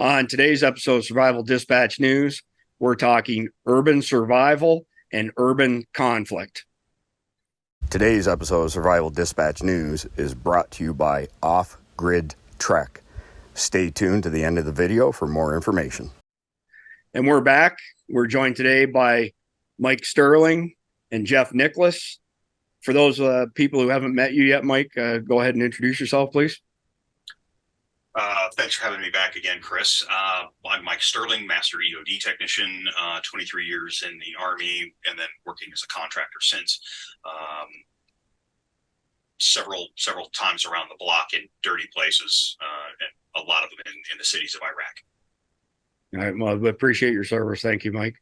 On today's episode of Survival Dispatch News, we're talking urban survival and urban conflict. Today's episode of Survival Dispatch News is brought to you by Off Grid Trek. Stay tuned to the end of the video for more information. And we're back. We're joined today by Mike Sterling and Jeff Niklaus. For those people who haven't met you yet, Mike, go ahead and introduce yourself, please. Thanks for having me back again, Chris. I'm Mike Sterling, Master EOD Technician, 23 years in the Army, and then working as a contractor since. Several times around the block in dirty places, and a lot of them in the cities of Iraq. All right, well, we appreciate your service. Thank you, Mike.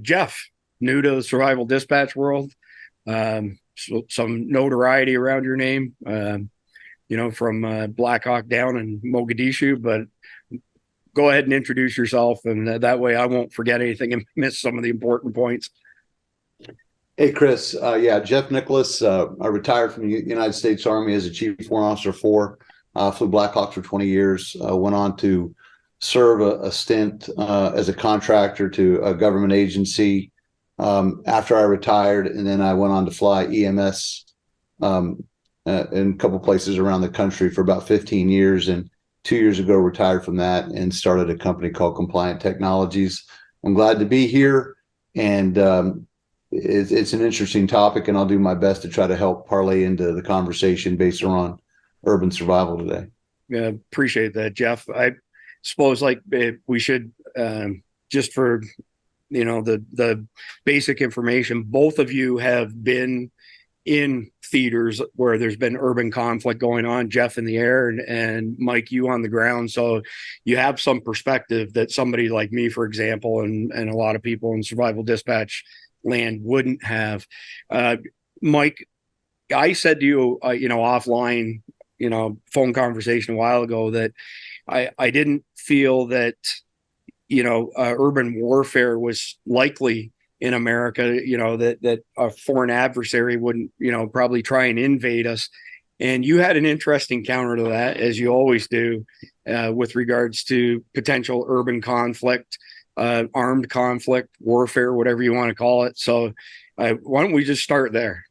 Jeff, new to the Survival Dispatch world, some notoriety around your name. From Black Hawk down in Mogadishu, but go ahead and introduce yourself, and that way I won't forget anything and miss some of the important points. Hey, Chris. Jeff Niklaus. I retired from the United States Army as a Chief Warrant Officer 4. Flew Black Hawk for 20 years. Went on to serve a stint as a contractor to a government agency after I retired, and then I went on to fly EMS in a couple places around the country for about 15 years, and 2 years ago retired from that and started a company called Compliant Technologies. I'm glad to be here, and it's an interesting topic, and I'll do my best to try to help parlay into the conversation based on urban survival today. Yeah, appreciate that, Jeff. I suppose we should just for the basic information, both of you have been in theaters where there's been urban conflict going on, Jeff in the air and Mike, you on the ground. So you have some perspective that somebody like me, for example, and a lot of people in survival dispatch land wouldn't have. Mike, I said to you, offline, phone conversation a while ago that I didn't feel that, urban warfare was likely in America, that a foreign adversary wouldn't, probably try and invade us. And you had an interesting counter to that, as you always do, with regards to potential urban conflict, armed conflict, warfare, whatever you want to call it. So why don't we just start there?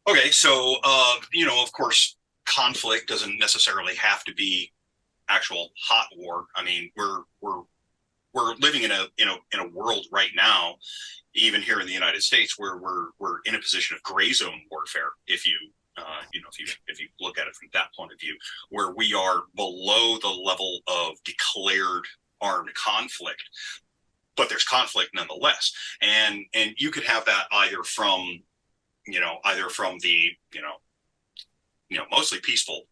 Okay, so, of course, conflict doesn't necessarily have to be actual hot war. I mean, we're living in a world right now, even here in the United States, where we're in a position of gray zone warfare. If you look at it from that point of view, where we are below the level of declared armed conflict, but there's conflict nonetheless, and you could have that either from the mostly peaceful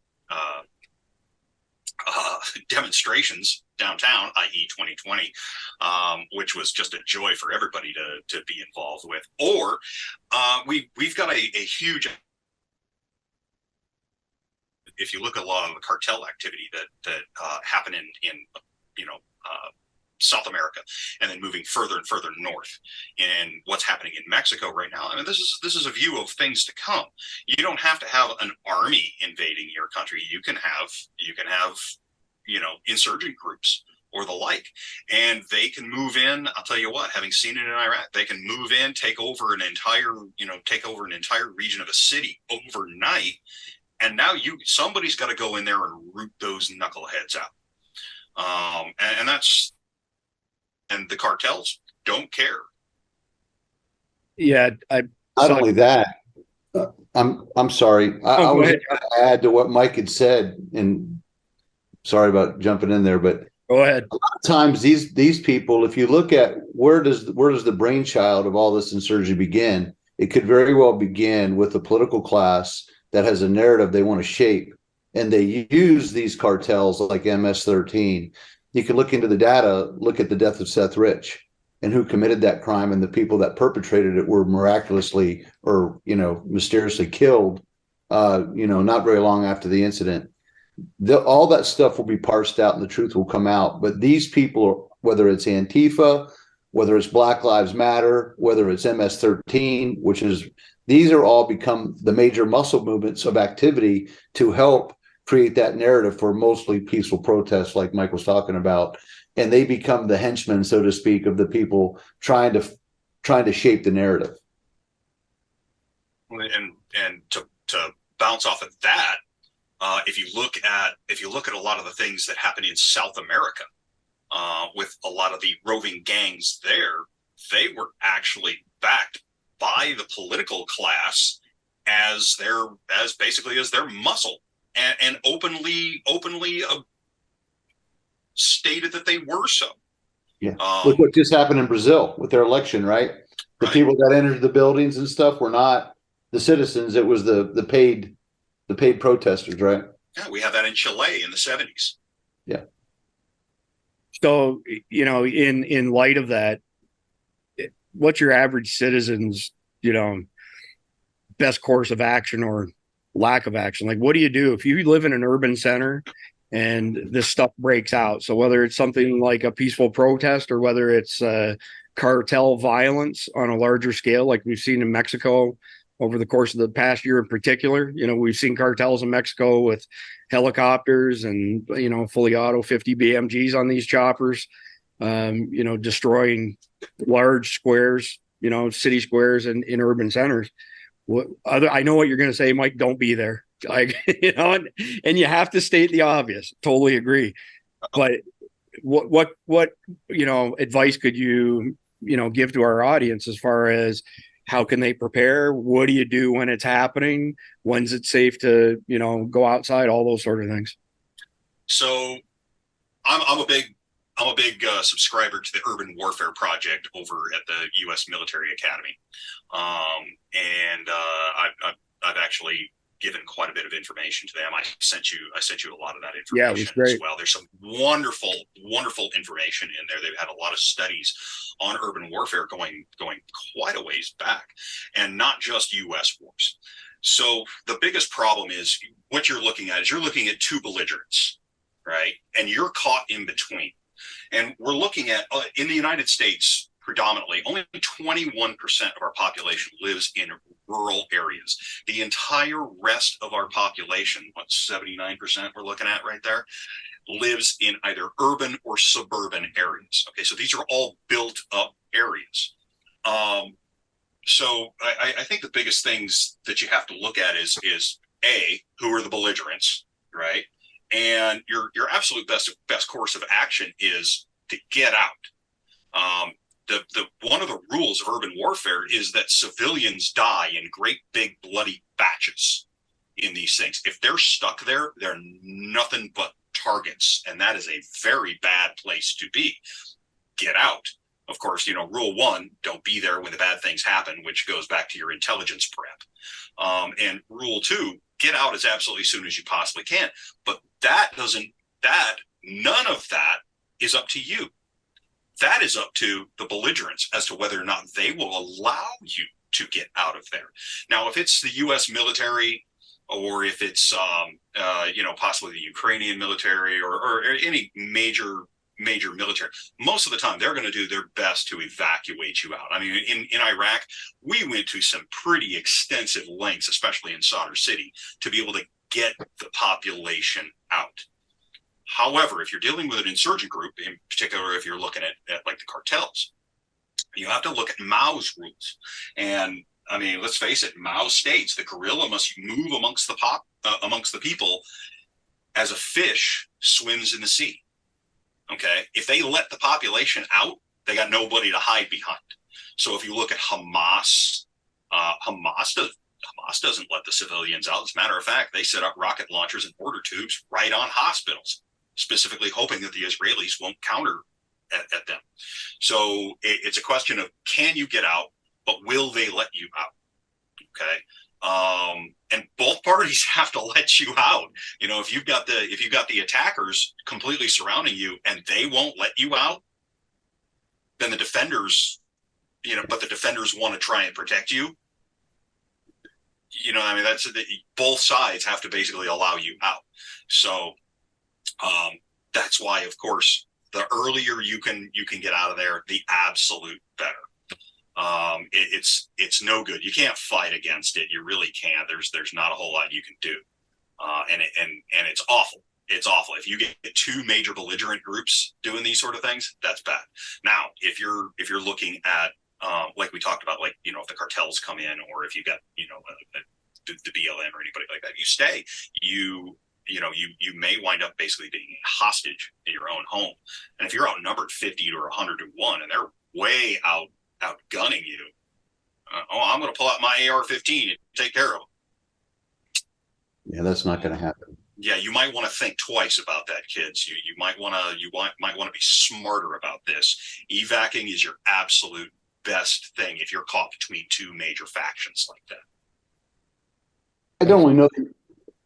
demonstrations downtown, i.e. 2020, which was just a joy for everybody to be involved with. Or we've got a huge, if you look at a lot of the cartel activity that happen in South America, and then moving further and further north, and what's happening in Mexico right now. I mean, this is a view of things to come. You don't have to have an army invading your country. You can have insurgent groups or the like, and they can move in. I'll tell you what, having seen it in Iraq, they can move in, take over an entire region of a city overnight, and now somebody's got to go in there and root those knuckleheads out. And the cartels don't care. Yeah, not only that. I'm sorry. I was going to add to what Mike had said, and sorry about jumping in there, but go ahead. A lot of times these people, if you look at where does the brainchild of all this insurgency begin, it could very well begin with the political class that has a narrative they want to shape, and they use these cartels like MS-13. You can look into the data, look at the death of Seth Rich and who committed that crime, and the people that perpetrated it were miraculously or mysteriously killed not very long after the incident. All that stuff will be parsed out and the truth will come out. But these people, whether it's Antifa, whether it's Black Lives Matter, whether it's MS-13, these are all become the major muscle movements of activity to help create that narrative for mostly peaceful protests like Mike was talking about. And they become the henchmen, so to speak, of the people trying to shape the narrative. And to bounce off of that, if you look at a lot of the things that happen in South America, with a lot of the roving gangs there, they were actually backed by the political class as basically their muscle, and openly stated that they were so. Yeah. Look what just happened in Brazil with their election, right? The people that entered the buildings and stuff were not the citizens. It was the paid protesters, right? Yeah, we have that in Chile in the 70s. Yeah. So, in light of that, what's your average citizen's, best course of action or lack of action? Like, what do you do if you live in an urban center and this stuff breaks out? So whether it's something like a peaceful protest or whether it's cartel violence on a larger scale, like we've seen in Mexico over the course of the past year in particular, we've seen cartels in Mexico with helicopters and, fully auto 50 BMGs on these choppers, destroying large squares, city squares and in urban centers. I know what you're going to say, Mike. Don't be there. Like, and you have to state the obvious. Totally agree. But what advice could you give to our audience as far as how can they prepare? What do you do when it's happening? When's it safe to go outside? All those sort of things. So I'm a big subscriber to the Urban Warfare Project over at the U.S. Military Academy, and I've actually given quite a bit of information to them. I sent you a lot of that information. Yeah, it was great. As well. There's some wonderful information in there. They've had a lot of studies on urban warfare going quite a ways back, and not just U.S. wars. So the biggest problem is what you're looking at two belligerents, right? And you're caught in between. And we're looking at, in the United States, predominantly, only 21% of our population lives in rural areas. The entire rest of our population, 79% we're looking at right there, lives in either urban or suburban areas. Okay, so these are all built up areas. So I think the biggest things that you have to look at is A, who are the belligerents, right? And your absolute best course of action is to get out. The one of the rules of urban warfare is that civilians die in great big bloody batches in these things. If they're stuck there, they're nothing but targets, and that is a very bad place to be. Get out. Of course, rule one, don't be there when the bad things happen, which goes back to your intelligence prep. And rule two, get out as absolutely soon as you possibly can. But none of that is up to you. That is up to the belligerents as to whether or not they will allow you to get out of there. Now, if it's the U.S. military, or if it's possibly the Ukrainian military, or any major military, most of the time they're going to do their best to evacuate you out. I mean, in Iraq, we went to some pretty extensive lengths, especially in Sadr City, to be able to get the population out. However, if you're dealing with an insurgent group, in particular, if you're looking at like the cartels, you have to look at Mao's rules. And I mean, let's face it, Mao states the guerrilla must move amongst the people as a fish swims in the sea. Okay, if they let the population out, they got nobody to hide behind. So if you look at Hamas, Hamas doesn't let the civilians out. As a matter of fact, they set up rocket launchers and mortar tubes right on hospitals, specifically hoping that the Israelis won't counter at them. So it's a question of, can you get out, but will they let you out? Okay. And both parties have to let you out. If you've got the attackers completely surrounding you and they won't let you out, then the defenders, but the defenders want to try and protect you. Both sides have to basically allow you out. So that's why, of course, the earlier you can get out of there, the absolute better. It's no good. You can't fight against it. You really can't. There's not a whole lot you can do. And it's awful. It's awful. If you get two major belligerent groups doing these sort of things, that's bad. Now, if you're looking at like we talked about, like, if the cartels come in, or if you got the BLM or anybody like that, you may wind up basically being a hostage in your own home. And if you're outnumbered 50 to 100 to 1 and they're way outgunning you, I'm going to pull out my AR-15 and take care of them. Yeah, that's not going to happen. Yeah, you might want to think twice about that, kids. You might want to be smarter about this. Evacuating is your absolute best thing if you're caught between two major factions like that. I don't really know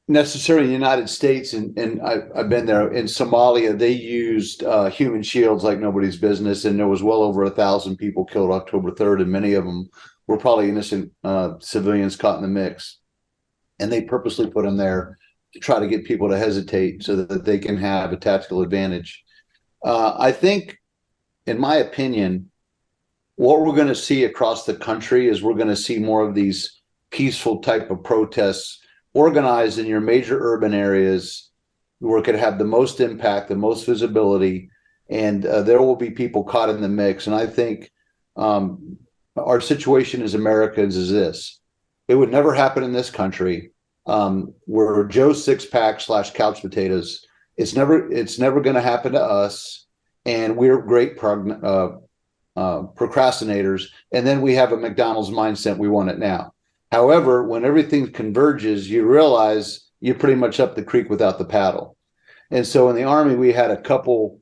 necessarily in the United States, and I've been there. In Somalia, they used human shields like nobody's business, and there was well over 1,000 people killed October 3rd, and many of them were probably innocent civilians caught in the mix. And they purposely put them there to try to get people to hesitate so that they can have a tactical advantage. I think, in my opinion, what we're going to see across the country is we're going to see more of these peaceful type of protests organized in your major urban areas where it could have the most impact, the most visibility, and there will be people caught in the mix. And I think our situation as Americans is this. It would never happen in this country. We're Joe's six-pack / couch potatoes. It's never going to happen to us, and we're great procrastinators. And then we have a McDonald's mindset. We want it now. However, when everything converges, you realize you're pretty much up the creek without the paddle. And so in the Army, we had a couple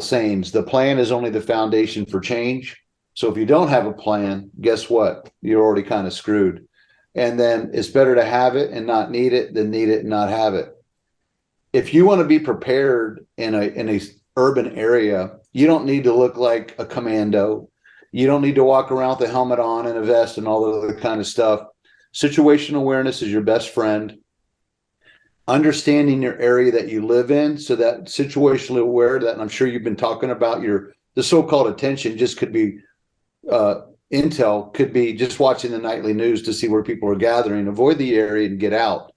sayings. The plan is only the foundation for change. So if you don't have a plan, guess what? You're already kind of screwed. And then it's better to have it and not need it than need it and not have it. If you want to be prepared in a urban area, you don't need to look like a commando. You don't need to walk around with a helmet on and a vest and all the other kind of stuff. Situational awareness is your best friend. Understanding your area that you live in, so that situationally aware, that, and I'm sure you've been talking about the so-called attention just could be intel, could be just watching the nightly news to see where people are gathering. Avoid the area and get out.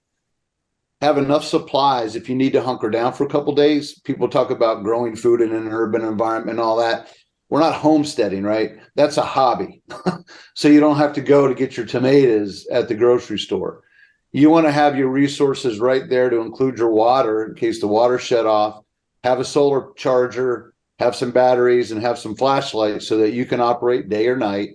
Have enough supplies if you need to hunker down for a couple of days. People talk about growing food in an urban environment and all that. We're not homesteading, right? That's a hobby. So you don't have to go to get your tomatoes at the grocery store. You want to have your resources right there to include your water in case the water shut off. Have a solar charger, have some batteries, and have some flashlights so that you can operate day or night.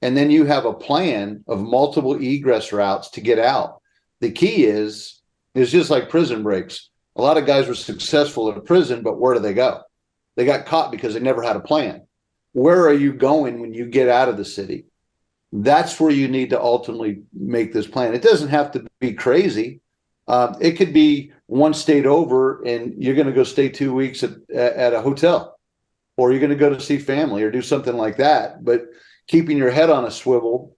And then you have a plan of multiple egress routes to get out. The key is just like prison breaks. A lot of guys were successful in prison, but where do they go? They got caught because they never had a plan. Where are you going when you get out of the city? That's where you need to ultimately make this plan. It doesn't have to be crazy. It could be one state over and you're going to go stay 2 weeks at a hotel, or you're going to go to see family or do something like that, but keeping your head on a swivel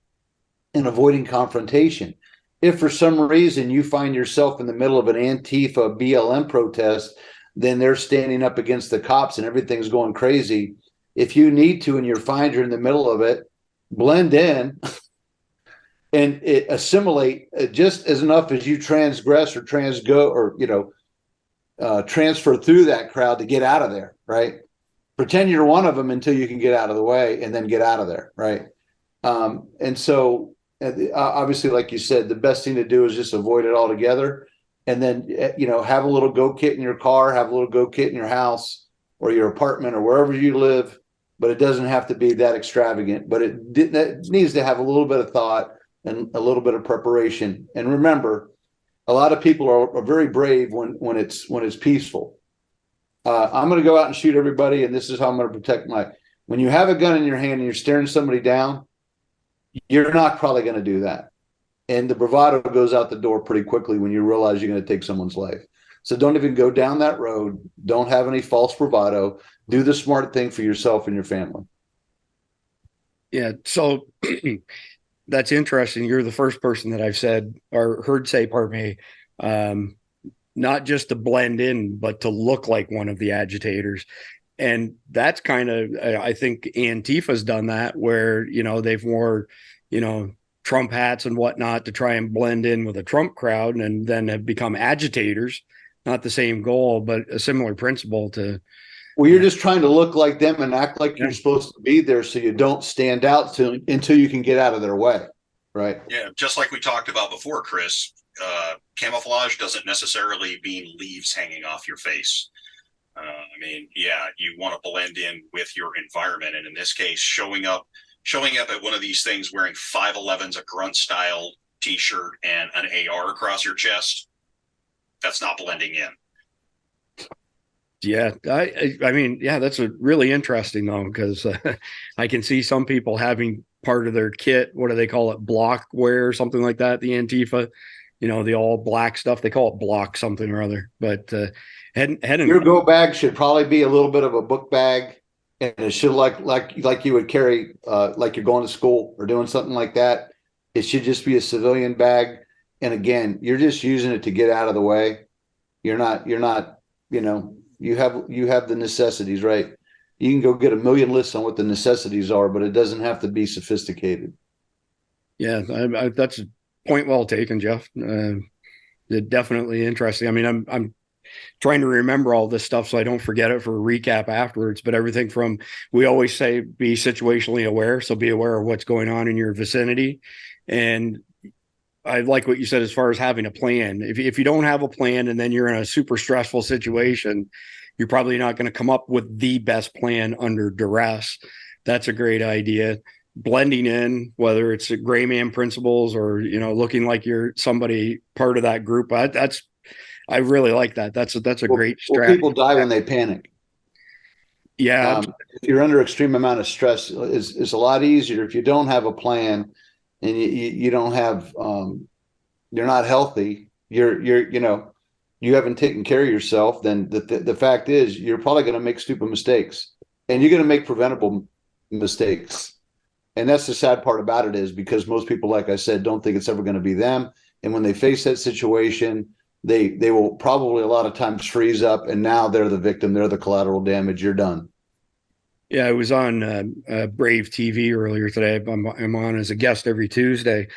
and avoiding confrontation. If for some reason you find yourself in the middle of an Antifa BLM protest, then they're standing up against the cops and everything's going crazy. If you need to and you find you're in the middle of it, blend in and assimilate just as enough as you transgress or transfer through that crowd to get out of there, right? Pretend you're one of them until you can get out of the way and then get out of there, right? And so obviously, like you said, the best thing to do is just avoid it altogether. And then, have a little go kit in your car, have a little go kit in your house or your apartment or wherever you live. But it doesn't have to be that extravagant, but it needs to have a little bit of thought and a little bit of preparation. And remember, a lot of people are very brave when it's peaceful. I'm going to go out and shoot everybody, and this is how I'm going to protect when you have a gun in your hand and you're staring somebody down, you're not probably going to do that. And the bravado goes out the door pretty quickly when you realize you're going to take someone's life. So don't even go down that road. Don't have any false bravado. Do the smart thing for yourself and your family. Yeah. So that's interesting. You're the first person that I've said or heard say, pardon me, not just to blend in, but to look like one of the agitators. And that's kind of, I think Antifa's done that where, they've wore, Trump hats and whatnot to try and blend in with a Trump crowd, and then have become agitators. Not the same goal, but a similar principle to. Well, you're just trying to look like them and act like Yeah. you're supposed to be there, so you don't stand out until you can get out of their way, right? Yeah, just like we talked about before, Chris. Camouflage doesn't necessarily mean leaves hanging off your face. I mean, yeah, you want to blend in with your environment, and in this case, showing up at one of these things wearing 511s, a grunt style T-shirt, and an AR across your chest, that's not blending in. Yeah, I mean, yeah, that's a really interesting though, because I can see some people having part of their kit. What do they call it? Block wear or something like that. The Antifa, the all black stuff. They call it block something or other. But Your go bag should probably be a little bit of a book bag, and it should like you would carry like you're going to school or doing something like that. It should just be a civilian bag. And again, you're just using it to get out of the way. You're not, you have the necessities, right? You can go get a million lists on what the necessities are, but it doesn't have to be sophisticated. Yeah, that's a point well taken, Jeff. Definitely interesting. I mean, I'm trying to remember all this stuff so I don't forget it for a recap afterwards. But everything from, we always say, be situationally aware. So be aware of what's going on in your vicinity. And I like what you said as far as having a plan. If you don't have a plan and then you're in a super stressful situation, you're probably not going to come up with the best plan under duress. That's a great idea. Blending in, whether it's gray man principles or, looking like you're somebody part of that group. I really like that. That's a great strategy. People die when they panic. Yeah. If you're under extreme amount of stress, it's a lot easier if you don't have a plan and you don't have, you're not healthy. You haven't taken care of yourself. Then the fact is, you're probably going to make stupid mistakes, and you're going to make preventable mistakes. And that's the sad part about it, is because most people, like I said, don't think it's ever going to be them. And when they face that situation, they will probably a lot of times freeze up, and now they're the victim. They're the collateral damage. You're done. Yeah, I was on Brave TV earlier today. I'm on as a guest every Tuesday,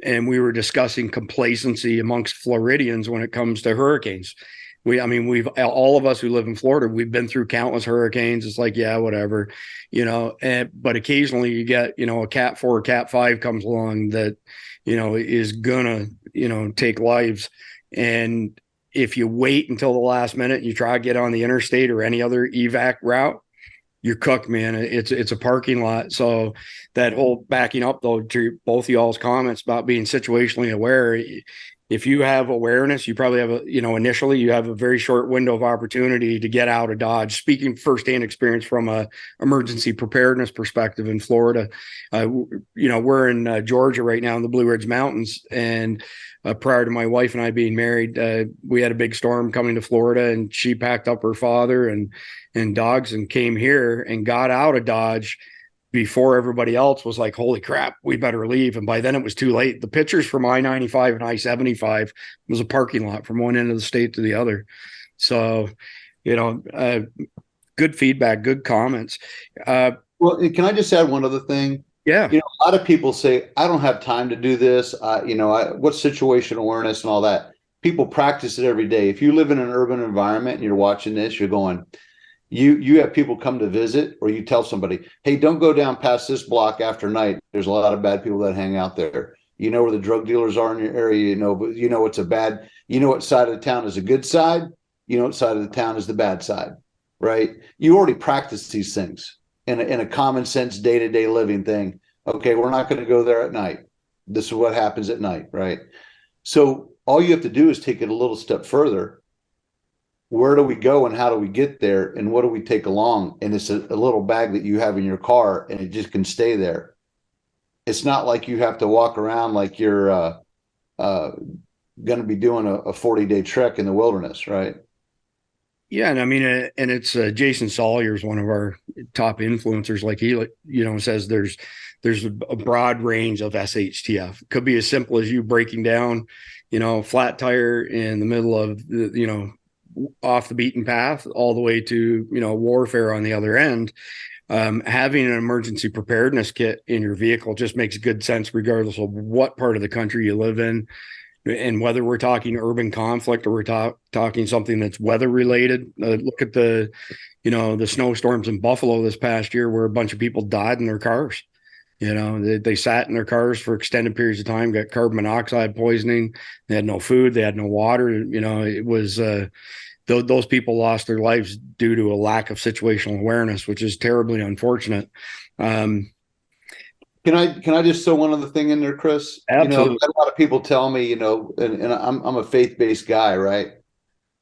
and we were discussing complacency amongst Floridians when it comes to hurricanes. We've all of us who live in Florida, we've been through countless hurricanes. It's like, yeah, whatever, but occasionally you get, a Cat 4 or Cat 5 comes along that, is gonna, take lives. And if you wait until the last minute, you try to get on the interstate or any other evac route, you're cooked, man. It's a parking lot. So that whole backing up though to both of y'all's comments about being situationally aware, if you have awareness, you probably have initially you have a very short window of opportunity to get out of Dodge. Speaking firsthand experience from a emergency preparedness perspective in Florida, we're in Georgia right now in the Blue Ridge Mountains, and prior to my wife and I being married, we had a big storm coming to Florida, and she packed up her father and dogs and came here and got out of Dodge before everybody else was like, holy crap, we better leave. And by then it was too late. The pictures from I-95 and I-75 was a parking lot from one end of the state to the other. So, good feedback, good comments. Well, can I just add one other thing? Yeah. A lot of people say, I don't have time to do this. What's situational awareness and all that? People practice it every day. If you live in an urban environment and you're watching this, you're going, you have people come to visit, or you tell somebody, hey, don't go down past this block after night. There's a lot of bad people that hang out there. You know where the drug dealers are in your area, but it's a bad, what side of the town is a good side, what side of the town is the bad side, right? You already practice these things in a common sense, day-to-day living thing. Okay, we're not going to go there at night. This is what happens at night, right? So all you have to do is take it a little step further. Where do we go and how do we get there and what do we take along? And it's a little bag that you have in your car, and it just can stay there. It's not like you have to walk around like you're going to be doing a 40-day trek in the wilderness, right? Yeah, and I mean, and it's Jason Sawyer's one of our top influencers. Like he, says there's a broad range of SHTF. It could be as simple as you breaking down, flat tire in the middle of off the beaten path, all the way to warfare on the other end. Having an emergency preparedness kit in your vehicle just makes good sense, regardless of what part of the country you live in. And whether we're talking urban conflict or we're talking something that's weather related, look at the snowstorms in Buffalo this past year, where a bunch of people died in their cars. They sat in their cars for extended periods of time, got carbon monoxide poisoning. They had no food, they had no water. It was those people lost their lives due to a lack of situational awareness, which is terribly unfortunate. Can I just throw one other thing in there, Chris? Absolutely. A lot of people tell me, and I'm a faith-based guy, right?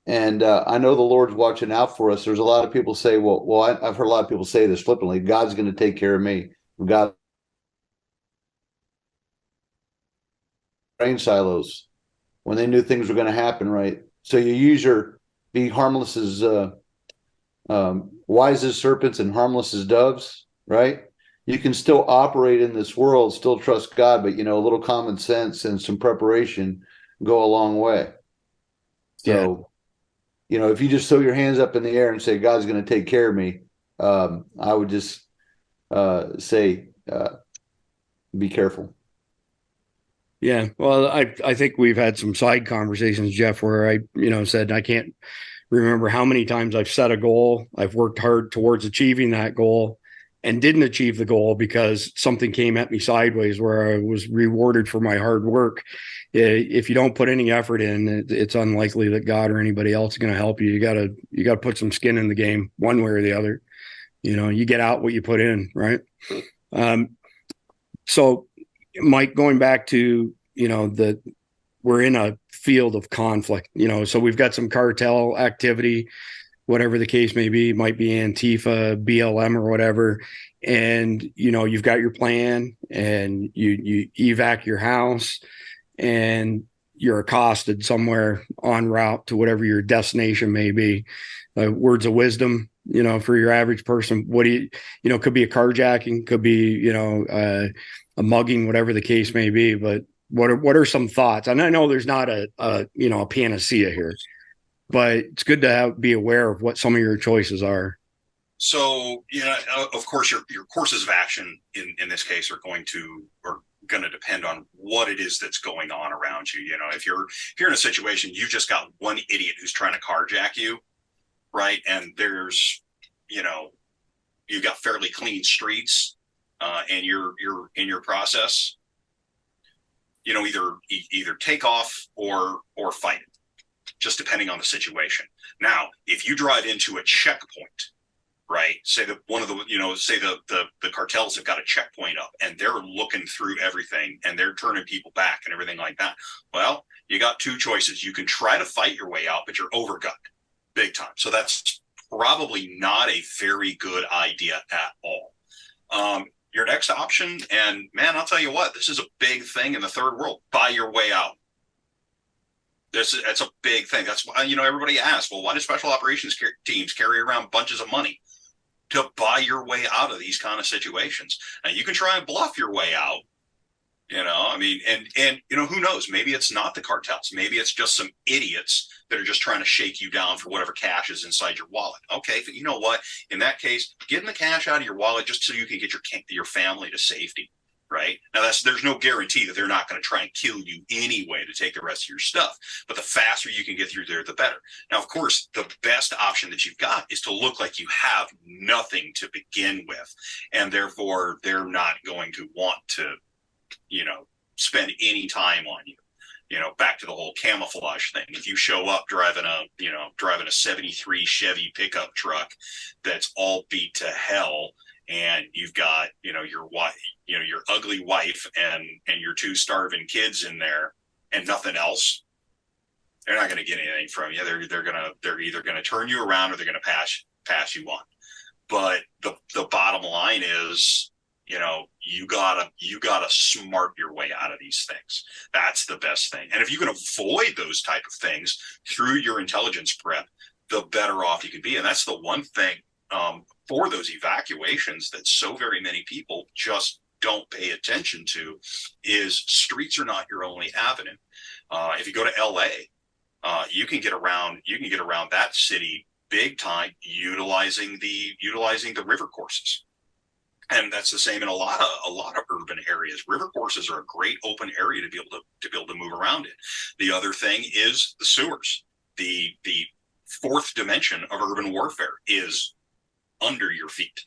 And I know the Lord's watching out for us. There's a lot of people say, I've heard a lot of people say this flippantly: God's going to take care of me. God, grain silos when they knew things were going to happen, right? So you use be harmless as wise as serpents and harmless as doves, right? You can still operate in this world, still trust God, but a little common sense and some preparation go a long way. So, if you just throw your hands up in the air and say God's going to take care of me, I would just say be careful. Yeah, well, I think we've had some side conversations, Jeff, where I said I can't remember how many times I've set a goal, I've worked hard towards achieving that goal, and didn't achieve the goal because something came at me sideways where I was rewarded for my hard work. If you don't put any effort in, it's unlikely that God or anybody else is going to help you. You gotta put some skin in the game, one way or the other. You get out what you put in, right? So, Mike, going back to we're in a field of conflict. So we've got some cartel activity, whatever the case may be. It might be Antifa, BLM, or whatever. And you've got your plan, and you evac your house, and you're accosted somewhere en route to whatever your destination may be. Words of wisdom, for your average person. What do you could be a carjacking, could be a mugging, whatever the case may be. But what are some thoughts? And I know there's not a panacea here, but it's good to be aware of what some of your choices are. So, of course, your courses of action in this case are going to depend on what it is that's going on around you. If you're in a situation, you've just got one idiot who's trying to carjack you, right? And there's, you've got fairly clean streets, and you're in your process. Either take off or fight it, just depending on the situation. Now, if you drive into a checkpoint, right? Say that one of the, say the cartels have got a checkpoint up and they're looking through everything and they're turning people back and everything like that. Well, you got two choices. You can try to fight your way out, but you're overgunned big time. So that's probably not a very good idea at all. Your next option, and man, I'll tell you what, this is a big thing in the third world. Buy your way out. That's a big thing. That's why, everybody asks, well, why do special operations teams carry around bunches of money? To buy your way out of these kind of situations. Now, you can try and bluff your way out, and who knows? Maybe it's not the cartels. Maybe it's just some idiots that are just trying to shake you down for whatever cash is inside your wallet. Okay, but you know what? In that case, getting the cash out of your wallet just so you can get your family to safety. Right now, there's no guarantee that they're not going to try and kill you anyway to take the rest of your stuff. But the faster you can get through there, the better. Now, of course, the best option that you've got is to look like you have nothing to begin with, and therefore they're not going to want to, spend any time on you. Back to the whole camouflage thing. If you show up driving a 73 Chevy pickup truck that's all beat to hell, and you've got, your wife, your ugly wife and your two starving kids in there and nothing else, they're not going to get anything from you. They're either going to turn you around or they're going to pass you on. But the bottom line is, you gotta smart your way out of these things. That's the best thing. And if you can avoid those type of things through your intelligence prep, the better off you can be. And that's the one thing, for those evacuations that so very many people just don't pay attention to is streets are not your only avenue. If you go to LA, you can get around that city big time utilizing the river courses. And that's the same in a lot of urban areas. River courses are a great open area to be able to move around in. The other thing is the sewers. The fourth dimension of urban warfare is under your feet,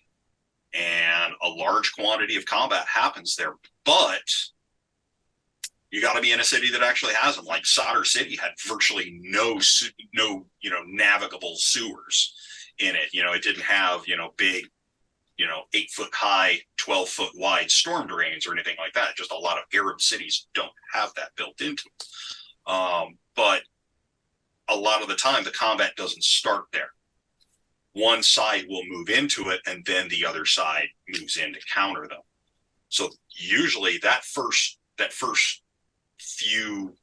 and a large quantity of combat happens there. But you got to be in a city that actually has them. Like Solder City had virtually no navigable sewers in it. It didn't have big 8-foot high, 12-foot wide storm drains or anything like that. Just a lot of Arab cities don't have that built into them. But a lot of the time, the combat doesn't start there. One side will move into it, and then the other side moves in to counter them. So usually that first few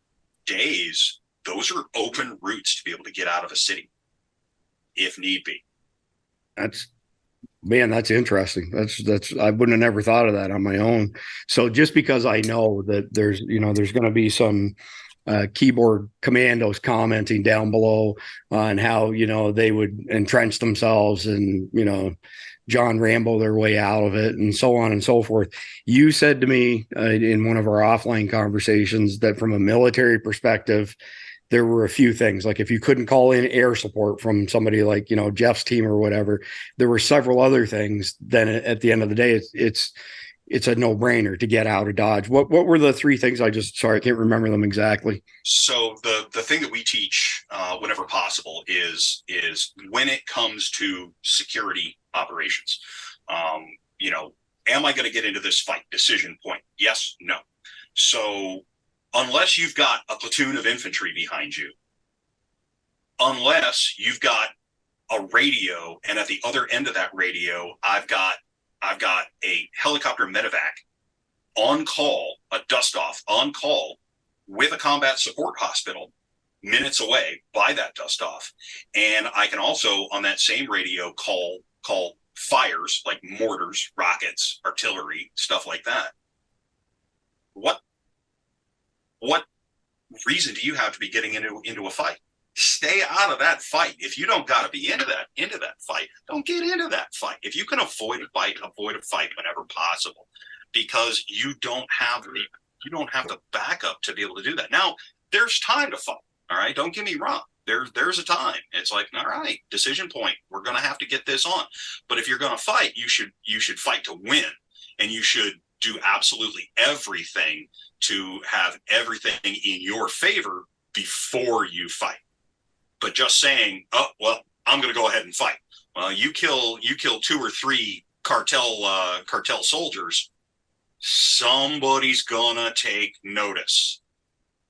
days, those are open routes to be able to get out of a city if need be. That's interesting. That's I wouldn't have never thought of that on my own. So just because I know that there's going to be some keyboard commandos commenting down below on how they would entrench themselves and John Rambo their way out of it and so on and so forth. You said to me in one of our offline conversations that from a military perspective, there were a few things, like if you couldn't call in air support from somebody like Jeff's team or whatever, there were several other things. Then at the end of the day, it's a no-brainer to get out of Dodge. What were the three things? I can't remember them exactly. So the thing that we teach whenever possible is when it comes to security operations, am I going to get into this fight? Decision point. Yes, no. So unless you've got a platoon of infantry behind you, unless you've got a radio, and at the other end of that radio, I've got a helicopter medevac on call, a dust-off on call with a combat support hospital minutes away by that dust-off. And I can also, on that same radio, call fires like mortars, rockets, artillery, stuff like that. What reason do you have to be getting into a fight? Stay out of that fight. If you don't got to be into that fight, don't get into that fight. If you can avoid a fight whenever possible, because you don't have the backup to be able to do that. Now, there's time to fight. All right, don't get me wrong. There's a time. It's like, all right, decision point. We're going to have to get this on. But if you're going to fight, you should fight to win, and you should do absolutely everything to have everything in your favor before you fight. But just saying, oh, well, I'm going to go ahead and fight. Well, you kill 2 or 3 cartel soldiers, somebody's going to take notice.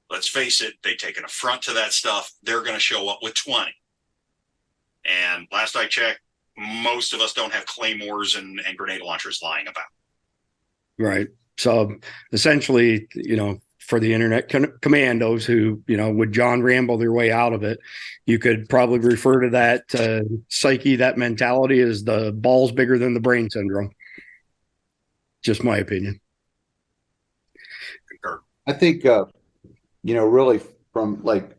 Let's face it, they take an affront to that stuff. They're going to show up with 20. And last I checked, most of us don't have claymores and grenade launchers lying about. Right. So essentially, for the internet commandos who, would John Rambo their way out of it, you could probably refer to that psyche, that mentality, as the balls bigger than the brain syndrome. Just my opinion. Concur. I think, really from like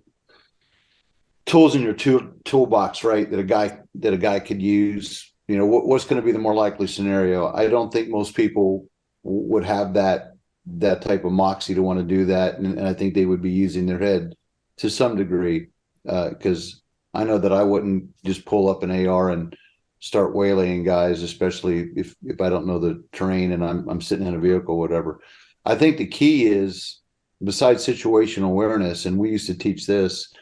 tools in your toolbox, right? That a guy could use, what's going to be the more likely scenario? I don't think most people would have that type of moxie to want to do that. And I think they would be using their head to some degree, because I know that I wouldn't just pull up an AR and start waylaying guys, especially if I don't know the terrain and I'm sitting in a vehicle, or whatever. I think the key is, besides situational awareness, and we used to teach this,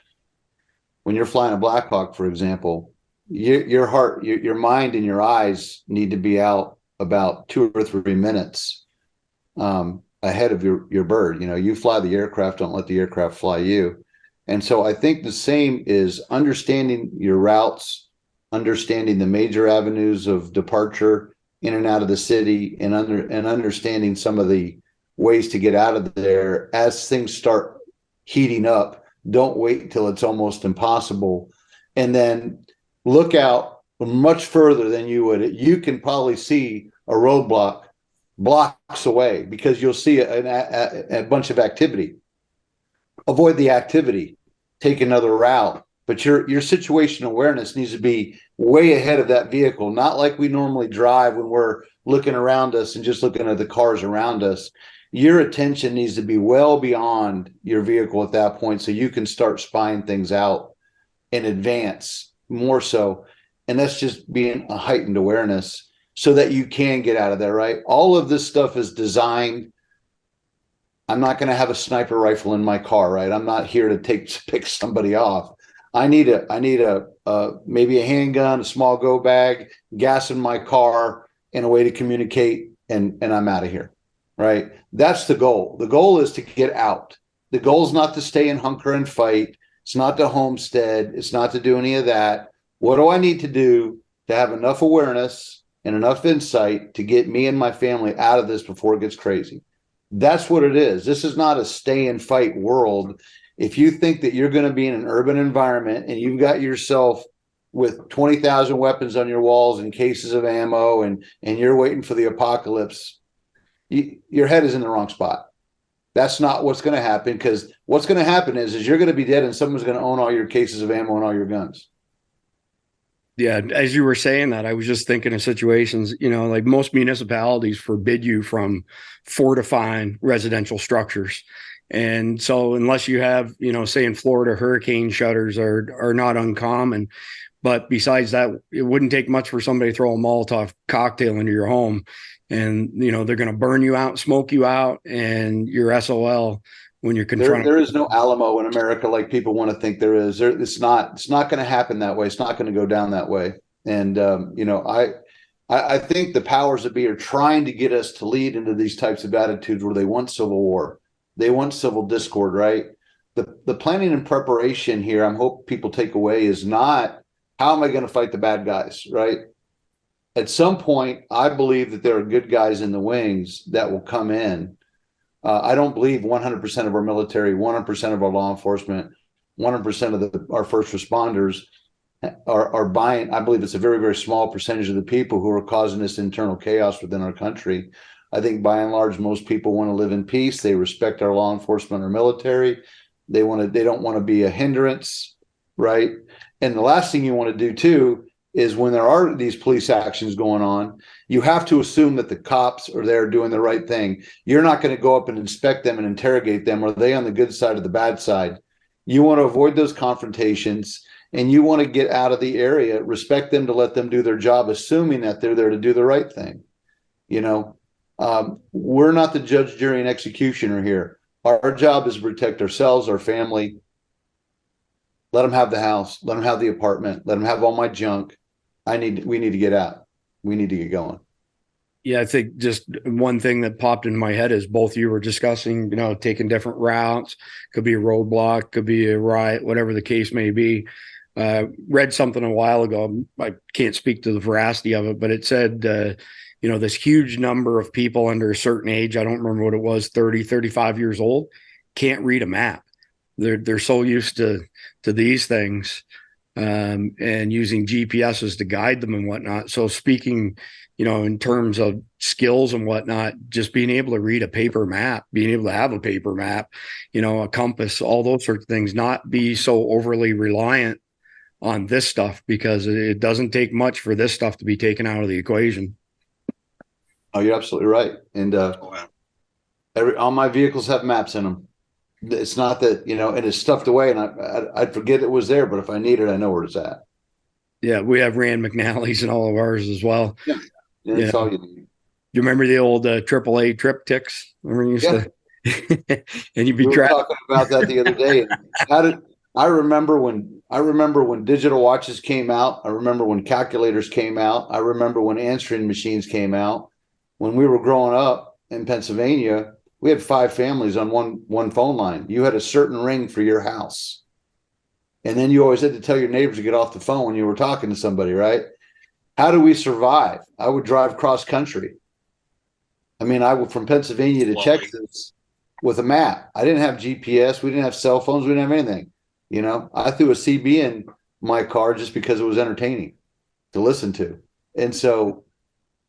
when you're flying a Black Hawk, for example, your heart, your mind and your eyes need to be out about 2 or 3 minutes ahead of your bird. You fly the aircraft, don't let the aircraft fly you. And so I think the same is understanding your routes, understanding the major avenues of departure in and out of the city, and understanding some of the ways to get out of there as things start heating up. Don't wait until it's almost impossible. And then look out much further than you would. You can probably see a roadblock blocks away, because you'll see a bunch of activity. Avoid the activity, take another route. But your situational awareness needs to be way ahead of that vehicle, not like we normally drive when we're looking around us and just looking at the cars around us. Your attention needs to be well beyond your vehicle at that point, so you can start spying things out in advance more so. And that's just being a heightened awareness so that you can get out of there, right? All of this stuff is designed. I'm not going to have a sniper rifle in my car, right? I'm not here to pick somebody off. I need a maybe a handgun, a small go bag, gas in my car, and a way to communicate, and I'm out of here, right? That's the goal. The goal is to get out. The goal is not to stay and hunker and fight. It's not to homestead. It's not to do any of that. What do I need to do to have enough awareness and enough insight to get me and my family out of this before it gets crazy? That's what it is. This is not a stay and fight world. If you think that you're going to be in an urban environment and you've got yourself with 20,000 weapons on your walls and cases of ammo and you're waiting for the apocalypse, your head is in the wrong spot. That's not what's going to happen, because what's going to happen is you're going to be dead and someone's going to own all your cases of ammo and all your guns. Yeah, as you were saying that, I was just thinking of situations, like most municipalities forbid you from fortifying residential structures. And so unless you have, say in Florida, hurricane shutters are not uncommon. But besides that, it wouldn't take much for somebody to throw a Molotov cocktail into your home. And, they're going to burn you out, smoke you out, and you're SOL when you're confronted. There is no Alamo in America like people want to think there is. It's not going to happen that way. It's not going to go down that way. And, I think the powers that be are trying to get us to lead into these types of attitudes where they want civil war. They want civil discord, right? The planning and preparation here, I hope people take away, is not how am I going to fight the bad guys, right? At some point, I believe that there are good guys in the wings that will come in. I don't believe 100% of our military, 100% of our law enforcement, 100% of our first responders are buying. I believe it's a very, very small percentage of the people who are causing this internal chaos within our country. I think by and large, most people want to live in peace. They respect our law enforcement or military. They don't want to be a hindrance, right? And the last thing you want to do too is when there are these police actions going on, you have to assume that the cops are there doing the right thing. You're not going to go up and inspect them and interrogate them. Are they on the good side or the bad side? You want to avoid those confrontations, and you want to get out of the area, respect them to let them do their job, assuming that they're there to do the right thing. We're not the judge, jury, and executioner here. Our job is to protect ourselves, our family. Let them have the house. Let them have the apartment. Let them have all my junk. We need to get out. We need to get going. Yeah, I think just one thing that popped into my head is both you were discussing, taking different routes. Could be a roadblock, could be a riot, whatever the case may be. Read something a while ago. I can't speak to the veracity of it, but it said, this huge number of people under a certain age, I don't remember what it was, 30, 35 years old, can't read a map. They're so used to these things. And using GPSs to guide them and whatnot. So speaking, in terms of skills and whatnot, just being able to read a paper map, being able to have a paper map, a compass, all those sorts of things, not be so overly reliant on this stuff, because it doesn't take much for this stuff to be taken out of the equation. Oh, you're absolutely right. And all my vehicles have maps in them. It's not that, and it's stuffed away and I'd forget it was there, but if I need it, I know where it's at. Yeah. We have Rand McNally's in all of ours as well. Yeah. That's all you need. You remember the old AAA trip ticks? Remember you used to, and you'd be talking about that the other day. I remember when digital watches came out. I remember when calculators came out. I remember when answering machines came out. When we were growing up in Pennsylvania, we had 5 families on one phone line. You had a certain ring for your house. And then you always had to tell your neighbors to get off the phone when you were talking to somebody, right? How do we survive? I would drive cross country. I mean, I would from Pennsylvania to Texas with a map. I didn't have GPS. We didn't have cell phones. We didn't have anything. I threw a CB in my car just because it was entertaining to listen to. And so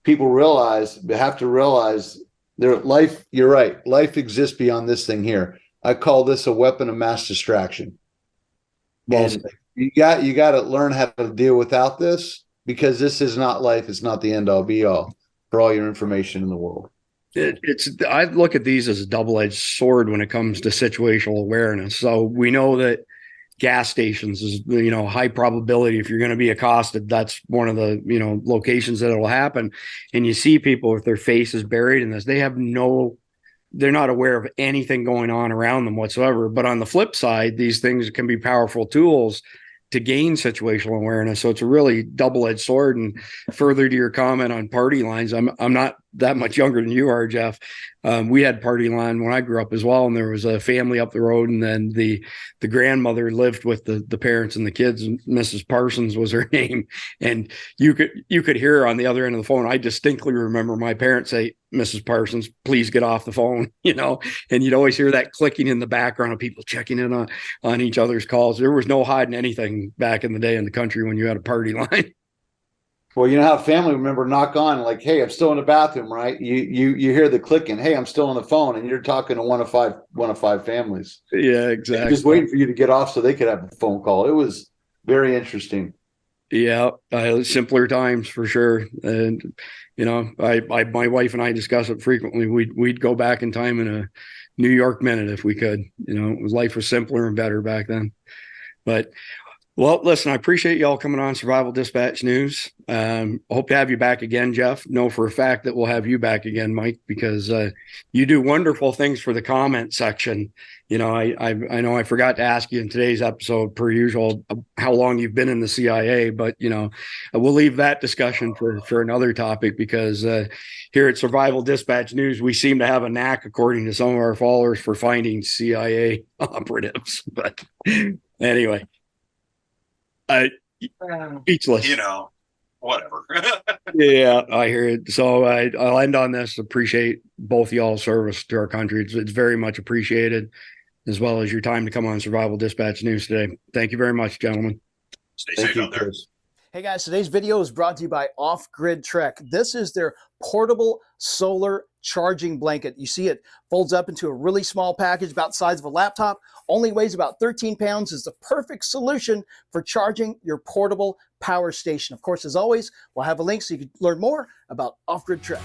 people have to realize their life. You're right. Life exists beyond this thing here. I call this a weapon of mass distraction. And you got to learn how to deal without this, because this is not life. It's not the end all be all. for all your information in the world. I look at these as a double-edged sword when it comes to situational awareness. So we know that gas stations is, high probability if you're going to be accosted, that's one of the, locations that it'll happen. And you see people with their faces buried in this, they're not aware of anything going on around them whatsoever. But on the flip side, these things can be powerful tools to gain situational awareness. So it's a really double-edged sword. And further to your comment on party lines, I'm not that much younger than you are, Jeff. We had party line when I grew up as well, and there was a family up the road, and then the grandmother lived with the parents and the kids, and Mrs. Parsons was her name. And you could hear her on the other end of the phone. I distinctly remember my parents say, "Mrs. Parsons, please get off the phone," and you'd always hear that clicking in the background of people checking in on each other's calls. There was no hiding anything back in the day in the country when you had a party line. Well, you know how family member knock on like, "Hey, I'm still in the bathroom," right? You hear the clicking. "Hey, I'm still on the phone," and you're talking to one of five families. Yeah, exactly. Just waiting for you to get off so they could have a phone call. It was very interesting. Yeah, simpler times for sure. And my wife and I discuss it frequently. We'd go back in time in a New York minute if we could. Life was simpler and better back then. But well, listen, I appreciate y'all coming on Survival Dispatch News. Hope to have you back again, Jeff. Know for a fact that we'll have you back again, Mike, because you do wonderful things for the comment section. I know I forgot to ask you in today's episode, per usual, how long you've been in the CIA, but we'll leave that discussion for another topic, because here at Survival Dispatch News, we seem to have a knack, according to some of our followers, for finding CIA operatives. But anyway. Speechless. Whatever. Yeah, I hear it. So I'll end on this. Appreciate both y'all's service to our country. It's very much appreciated, as well as your time to come on Survival Dispatch News today. Thank you very much, gentlemen. Stay safe out there. Chris. Hey guys, today's video is brought to you by Off Grid Trek. This is their portable solar charging blanket. You see it folds up into a really small package about the size of a laptop, only weighs about 13 pounds, is the perfect solution for charging your portable power station. Of course, as always, we'll have a link so you can learn more about Off Grid Trek.